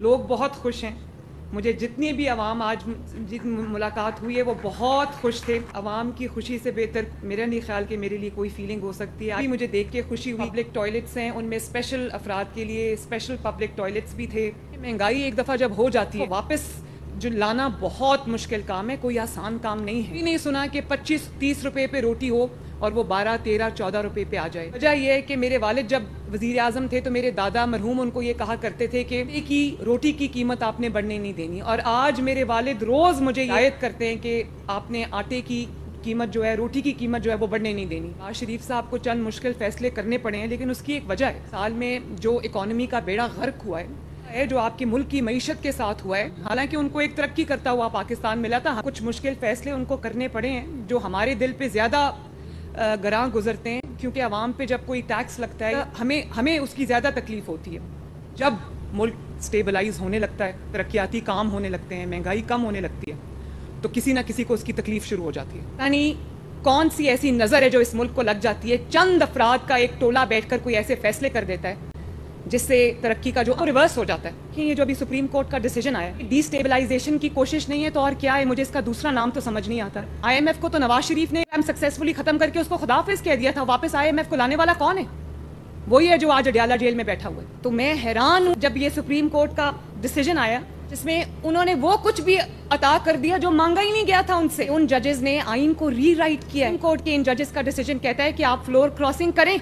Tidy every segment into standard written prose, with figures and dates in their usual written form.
لوگ بہت خوش ہیں. مجھے جتنی بھی عوام آج ملاقات ہوئی ہے وہ بہت خوش تھے. عوام کی خوشی سے بہتر میرا نہیں خیال کہ میرے لیے کوئی فیلنگ ہو سکتی ہے. ابھی مجھے دیکھ کے خوشی ہوئی. پبلک ٹوائلٹس ہیں, ان میں اسپیشل افراد کے لیے اسپیشل پبلک ٹوائلٹس بھی تھے. مہنگائی ایک دفعہ جب ہو جاتی ہے واپس جو لانا بہت مشکل کام ہے, کوئی آسان کام نہیں ہے. نہیں سنا کہ 25-30 روپے پہ روٹی ہو اور وہ 12, 13, 14 روپے پہ آ جائے. وجہ یہ ہے کہ میرے والد جب وزیر اعظم تھے تو میرے دادا مرحوم ان کو یہ کہا کرتے تھے کہ روٹی کی قیمت آپ نے بڑھنے نہیں دینی, اور آج میرے والد روز مجھے ہدایت کرتے ہیں کہ آپ نے آٹے کی قیمت جو ہے, روٹی کی قیمت جو ہے وہ بڑھنے نہیں دینی. نواز شریف صاحب کو چند مشکل فیصلے کرنے پڑے ہیں, لیکن اس کی ایک وجہ ہے. سال میں جو اکانومی کا بیڑا غرق ہوا ہے جو آپ کے ملک کی معیشت کے ساتھ ہوا ہے, حالانکہ ان کو ایک ترقی کرتا ہوا پاکستان ملا تھا, کچھ مشکل فیصلے ان کو کرنے پڑے ہیں جو ہمارے دل پہ زیادہ گراں گزرتے ہیں, کیونکہ عوام پہ جب کوئی ٹیکس لگتا ہے ہمیں اس کی زیادہ تکلیف ہوتی ہے. جب ملک سٹیبلائز ہونے لگتا ہے, ترقیاتی کام ہونے لگتے ہیں, مہنگائی کم ہونے لگتی ہے, تو کسی نہ کسی کو اس کی تکلیف شروع ہو جاتی ہے. یعنی کون سی ایسی نظر ہے جو اس ملک کو لگ جاتی ہے, چند افراد کا ایک ٹولہ بیٹھ کر کوئی ایسے فیصلے کر دیتا ہے جس سے ترقی کا جو ریورس ہو جاتا ہے. کہ یہ جو ابھی سپریم کورٹ کا ڈیسیجن آیا ہے, ڈی اسٹیبلائزیشن کی کوشش نہیں ہے تو اور کیا ہے, مجھے اس کا دوسرا نام تو سمجھ نہیں آتا. آئی ایم ایف کو تو نواز شریف نے سکسیسفلی ختم کر کے اس کو خدا حافظ کہہ دیا تھا. واپس آئی ایم ایف کو لانے والا کون ہے؟ وہی ہے جو آج اڈیالہ جیل میں بیٹھا ہوا ہے. تو میں حیران ہوں جب یہ سپریم کورٹ کا ڈیسیجن آیا جس میں انہوں نے وہ کچھ بھی عطا کر دیا جو مانگا ہی نہیں گیا تھا ان سے. ان ججز نے آئین کو ری رائٹ کیا. سپریم کورٹ کے ان ججز کا ڈیسیجن کہتا ہے کہ آپ فلور کراسنگ کریں,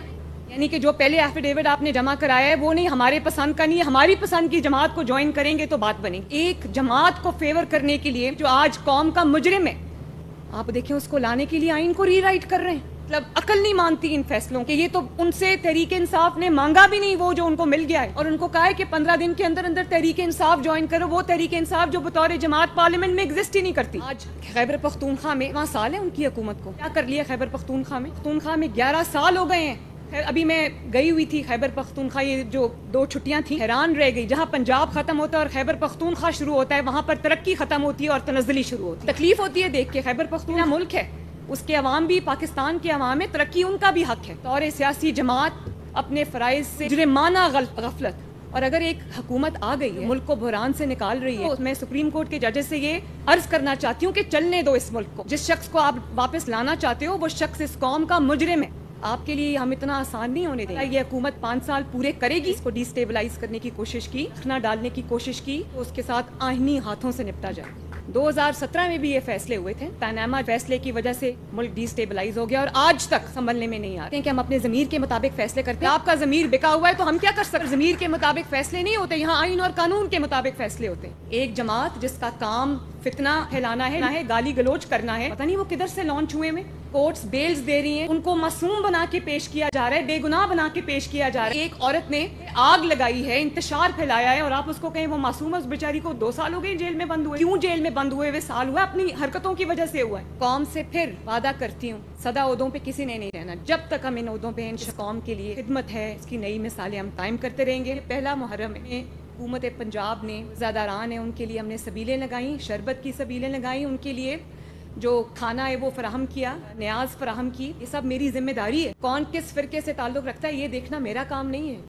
یعنی کہ جو پہلے ایفیڈیوٹ آپ نے جمع کرایا ہے وہ نہیں ہمارے پسند کا نہیں ہے, ہماری پسند کی جماعت کو جوائن کریں گے تو بات بنے. ایک جماعت کو فیور کرنے کے لیے جو آج قوم کا مجرم ہے, آپ دیکھیں اس کو لانے کے لیے آئین کو ری رائٹ کر رہے ہیں. مطلب عقل نہیں مانتی ان فیصلوں کے. یہ تو ان سے تحریک انصاف نے مانگا بھی نہیں وہ جو ان کو مل گیا ہے, اور ان کو کہا ہے کہ 15 دن کے اندر اندر تحریک انصاف جوائن کرو. وہ تحریک انصاف جو بطور جماعت پارلیمنٹ میں ایگزسٹ ہی نہیں کرتی. آج خیبر پختونخوا میں 5 سال ہے ان کی حکومت کو, کیا کر لیا خیبر پختونخوا میں؟ پختونخوا میں 11 سال ہو گئے ہیں. ابھی میں گئی ہوئی تھی خیبر پختونخوا, یہ جو 2 چھٹیاں تھیں, حیران رہ گئی. جہاں پنجاب ختم ہوتا ہے اور خیبر پختونخوا شروع ہوتا ہے وہاں پر ترقی ختم ہوتی ہے اور تنزلی شروع ہوتی ہے. تکلیف ہوتی ہے دیکھ کے. خیبر پختونخوا ملک ہے, اس کے عوام بھی پاکستان کے عوام ہے, ترقی ان کا بھی حق ہے. طور سیاسی جماعت اپنے فرائض سے جرمانہ غفلت, اور اگر ایک حکومت آ گئی ہے ملک کو بحران سے نکال رہی ہے, تو میں سپریم کورٹ کے ججز سے یہ عرض کرنا چاہتی ہوں کہ چلنے دو اس ملک کو. جس شخص کو آپ واپس لانا چاہتے ہو وہ شخص اس قوم کا مجرم ہے. آپ کے لیے ہم اتنا آسان نہیں ہونے دیں گے. یہ حکومت 5 سال پورے کرے گی, اس کو ڈی اسٹیبلائز کرنے کی کوشش کی, رکھنا ڈالنے کی کوشش کی, تو اس کے ساتھ آئینی ہاتھوں سے نپٹا جائے. 2017 میں بھی یہ فیصلے ہوئے تھے. پاناما فیصلے کی وجہ سے ملک ڈی اسٹیبلائز ہو گیا اور آج تک سنبھلنے میں نہیں آتے ہیں کہ ہم اپنے ضمیر کے مطابق فیصلے کرتے ہیں. آپ کا ضمیر بکا ہوا ہے تو ہم کیا کر سکتے ہیں؟ ضمیر کے مطابق فیصلے نہیں ہوتے, یہاں آئین اور قانون کے مطابق فیصلے ہوتے ہیں. ایک جماعت جس کا کام فتنہ پھیلانا ہے, گالی گلوچ کرنا ہے, پتہ نہیں وہ کدھر سے لانچ ہوئے میں. کورٹس بیلز دے رہی ہیں, ان کو معصوم بنا کے پیش کیا جا رہا ہے, بے گناہ بنا کے پیش کیا جا رہا ہے. ایک عورت نے آگ لگائی ہے, انتشار پھیلایا ہے, اور آپ اس کو کہیں وہ معصوم ہے, اس بیچاری کو 2 سال ہو گئے جیل میں بند ہوئے. کیوں جیل میں بند ہوئے سال ہوا؟ اپنی حرکتوں کی وجہ سے ہوا ہے. قوم سے پھر وعدہ کرتی ہوں, سدا عہدوں پہ کسی نے نہیں رہنا. جب تک ہم ان عہدوں پہ اس قوم کے لیے خدمت ہے, اس کی نئی مثالیں ہم قائم کرتے رہیں گے. پہلا محرم ہے, حکومت پنجاب نے زاداران ہیں ان کے لیے ہم نے سبیلیں لگائیں, شربت کی سبیلیں لگائیں, ان کے لیے جو کھانا ہے وہ فراہم کیا, نیاز فراہم کی. یہ سب میری ذمہ داری ہے. کون کس فرقے سے تعلق رکھتا ہے یہ دیکھنا میرا کام نہیں ہے.